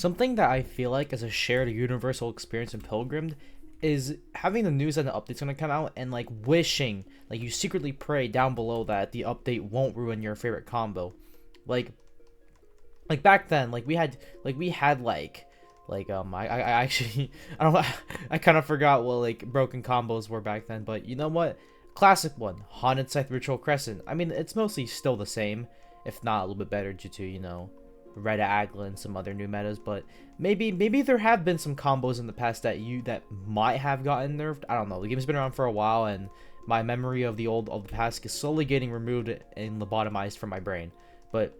Something that I feel like is a shared universal experience in Pilgrimmed is having the news that the update's gonna come out and like wishing, like you secretly pray down below that the update won't ruin your favorite combo. Like like back then, I actually I don't know I kind of forgot what like broken combos were back then, but you know what? Classic one, Haunted Scythe Ritual Crescent. I mean, it's mostly still the same, if not a little bit better due to, Red Agla and some other new metas, but maybe there have been some combos in the past that might have gotten nerfed. I don't know. The game's been around for a while, and my memory of the past is slowly getting removed and lobotomized from my brain. But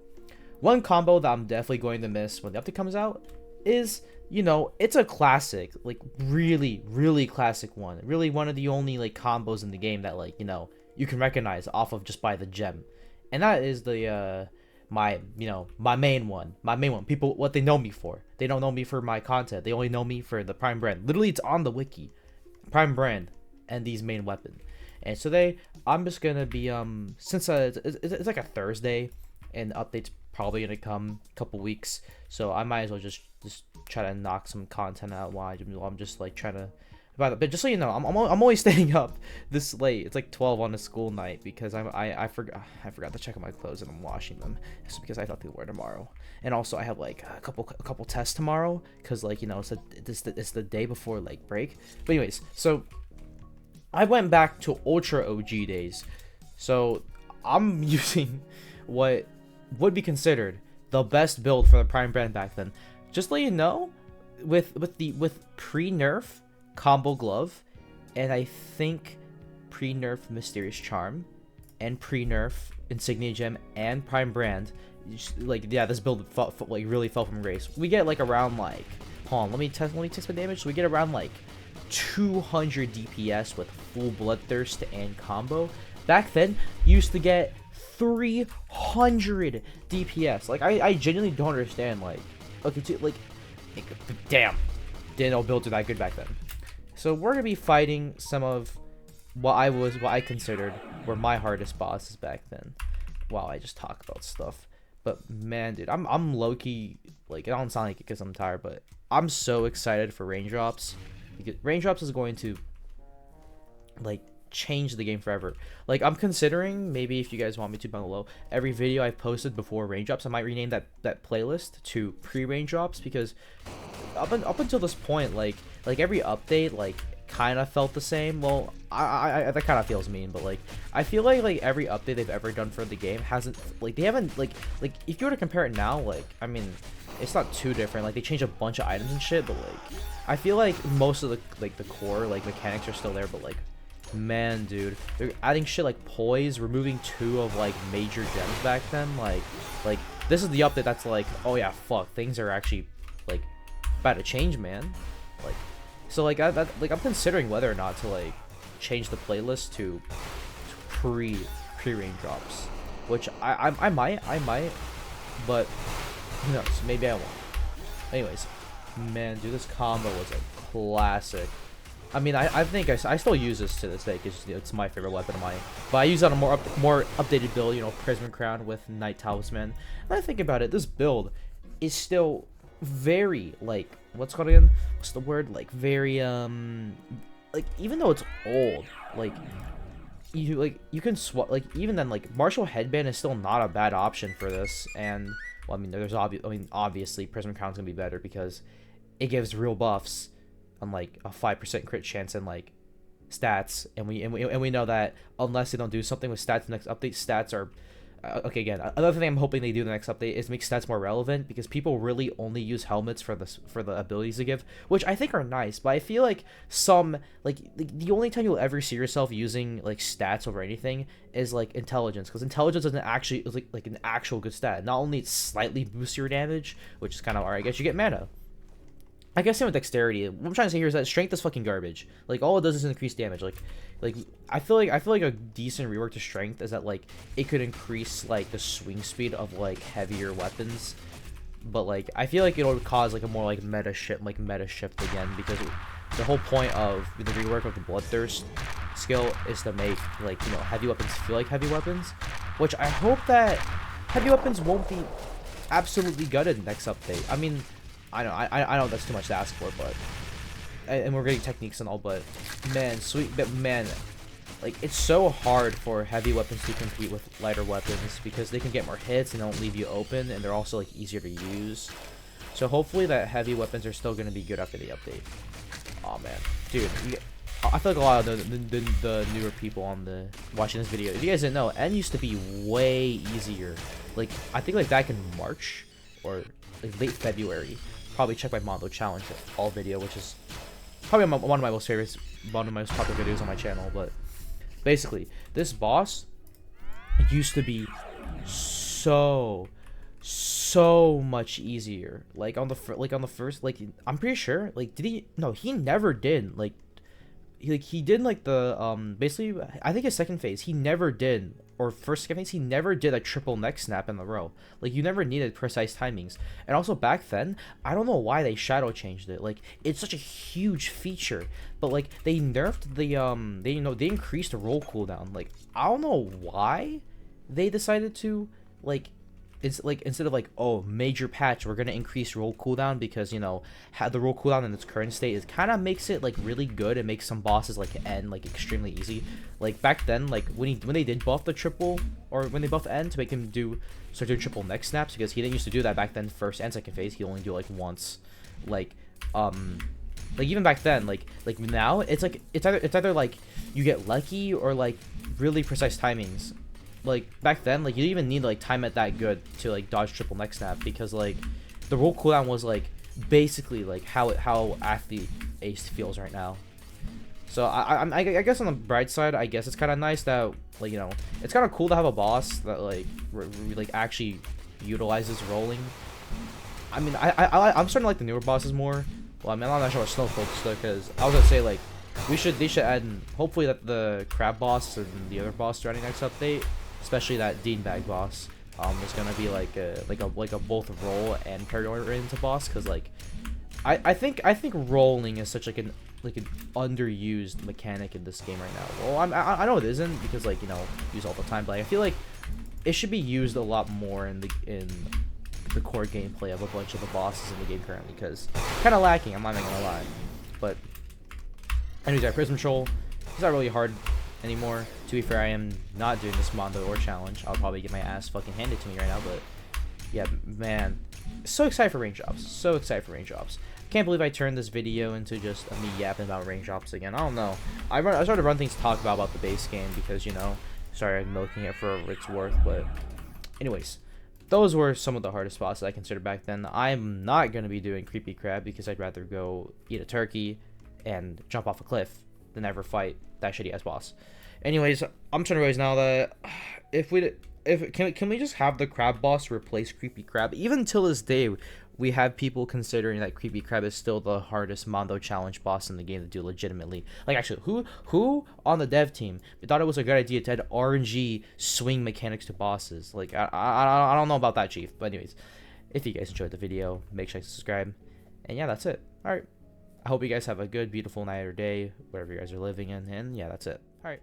one combo that I'm definitely going to miss when the update comes out is, it's a classic, like really classic one. Really one of the only like combos in the game that you can recognize off of just by the gem. And that is the my main one. People, what they know me for. They don't know me for my content. They only know me for the Prime brand. Literally, it's on the wiki. Prime brand and these main weapon. And today, I'm just gonna be since it's like a Thursday, and the update's probably gonna come a couple weeks, so I might as well just try to knock some content out while I'm just like trying to. But just so you know, I'm only staying up this late. It's like 12 on a school night because I forgot to check on my clothes and I'm washing them. Just because I thought they were tomorrow. And also I have like a couple tests tomorrow because it's the day before like break. But anyways, so I went back to Ultra OG days. So I'm using what would be considered the best build for the Prime brand back then. Just to let you know, with pre-nerf Combo Glove, and I think pre-nerf Mysterious Charm, and pre-nerf Insignia Gem and Prime Brand, this build really fell from grace. We get like around like, hold on, let me test my damage. So we get around like 200 DPS with full Bloodthirst and combo. Back then, you used to get 300 DPS. Like I genuinely don't understand. Damn, didn't know builds were that good back then. So we're gonna be fighting some of what I considered were my hardest bosses back then. Wow, I just talk about stuff. But man, dude, I'm low key, like, it don't sound like it because I'm tired, but I'm so excited for Raindrops, because Raindrops is going to like change the game forever. Like, I'm considering, maybe if you guys want me to, down below, every video I've posted before Raindrops, I might rename that playlist to pre-Raindrops, because up until this point, like every update like kind of felt the same. Well, I that kind of feels mean, but like I feel like every update they've ever done for the game hasn't, like, they haven't, like if you were to compare it now, like, I mean, it's not too different. Like, they changed a bunch of items and shit, but like I feel like most of the core like mechanics are still there, but like, man, dude, they're adding shit like poise, removing 2 of like major gems back then. Like this is the update that's like, oh yeah, fuck, things are actually like about to change, man. Like, so like I'm considering whether or not to like change the playlist to pre Raindrops, which I might, but who knows, maybe I won't. Anyways, man, dude, this combo was a classic. I mean, I think I still use this to this day because it's my favorite weapon of mine. But I use it on a more updated build, Prism Crown with Night Talisman. And I think about it, this build is still very, like, what's the word? Like, very, like, even though it's old, like, you can swap, like, even then, like, Martial Headband is still not a bad option for this. And, well, I mean, obviously, Prism Crown's gonna be better because it gives real buffs on like a 5% crit chance and like stats, and we know that unless they don't do something with stats next update, stats are okay. Again, another thing I'm hoping they do in the next update is make stats more relevant, because people really only use helmets for the abilities they give, which I think are nice, but I feel like some like the only time you'll ever see yourself using like stats over anything is like intelligence, because intelligence isn't actually like an actual good stat. Not only it slightly boosts your damage, which is kind of alright, I guess you get mana. I guess same with dexterity. What I'm trying to say here is that strength is fucking garbage. Like, all it does is increase damage. Like I feel like a decent rework to strength is that like it could increase like the swing speed of like heavier weapons, but like I feel like it would cause like a more like meta shift again, because the whole point of the rework of the Bloodthirst skill is to make like heavy weapons feel like heavy weapons, which I hope that heavy weapons won't be absolutely gutted next update. I mean, I know that's too much to ask for, but and we're getting techniques and all, but man, like it's so hard for heavy weapons to compete with lighter weapons because they can get more hits and don't leave you open, and they're also like easier to use. So hopefully that heavy weapons are still gonna be good after the update. Oh man, dude, I feel like a lot of the newer people on the watching this video, if you guys didn't know, N used to be way easier. Like I think like back in March or like late February. Probably check my Mondo Challenge all video, which is probably one of my most favorites, one of my most popular videos on my channel. But basically, this boss used to be so much easier. Like on the first, like I'm pretty sure, like did he? No, he never did. Like he did like the basically I think his second phase he never did, or first second phase he never did a triple neck snap in a row. Like you never needed precise timings. And also back then I don't know why they shadow changed it. Like it's such a huge feature, but like they nerfed the they increased the roll cooldown. Like I don't know why they decided to like. It's like instead of like, oh, major patch, we're gonna increase roll cooldown because the roll cooldown in its current state is kind of makes it like really good. It makes some bosses like end like extremely easy. Like back then, like when they did buff the triple, or when they buffed end to make him start doing triple neck snaps, because he didn't used to do that back then first and second phase. He only do like once. Like even back then, like now it's like it's either like you get lucky or like really precise timings. Like back then, like you didn't even need to like time it that good to like dodge triple neck snap, because like the roll cooldown was like basically like how athlete ace feels right now. So I guess on the bright side, I guess it's kind of nice that like it's kind of cool to have a boss that like like actually utilizes rolling. I mean I'm starting to like the newer bosses more. Well, I mean I'm not sure what Snow focused though, because I was gonna say like they should add hopefully that the crab boss and the other boss starting next update. Especially that Dean Bag boss, is gonna be like a both roll and parry oriented boss, because like I think rolling is such like an underused mechanic in this game right now. Well, I know it isn't, because like used all the time, but like, I feel like it should be used a lot more in the core gameplay of a bunch of the bosses in the game currently, because kind of lacking. I'm not even gonna lie. But anyways, Prism Troll, it's not really hard anymore. To be fair, I am not doing this Mondo or challenge. I'll probably get my ass fucking handed to me right now, but yeah, man, so excited for raindrops. So excited for raindrops. Can't believe I turned this video into just me yapping about raindrops again. I don't know. I started to run things to talk about the base game because sorry, I'm milking it for its worth. But anyways, those were some of the hardest spots that I considered back then. I'm not gonna be doing Creepy Crab because I'd rather go eat a turkey and jump off a cliff than ever fight that shitty ass boss. Anyways, I'm trying to realize now that can we just have the crab boss replace Creepy Crab? Even till this day, we have people considering that Creepy Crab is still the hardest Mondo challenge boss in the game to do legitimately. Like actually, who on the dev team thought it was a good idea to add RNG swing mechanics to bosses? Like I don't know about that, Chief. But anyways, if you guys enjoyed the video, make sure to subscribe. And yeah, that's it. All right. I hope you guys have a good, beautiful night or day, wherever you guys are living in. And yeah, that's it. All right.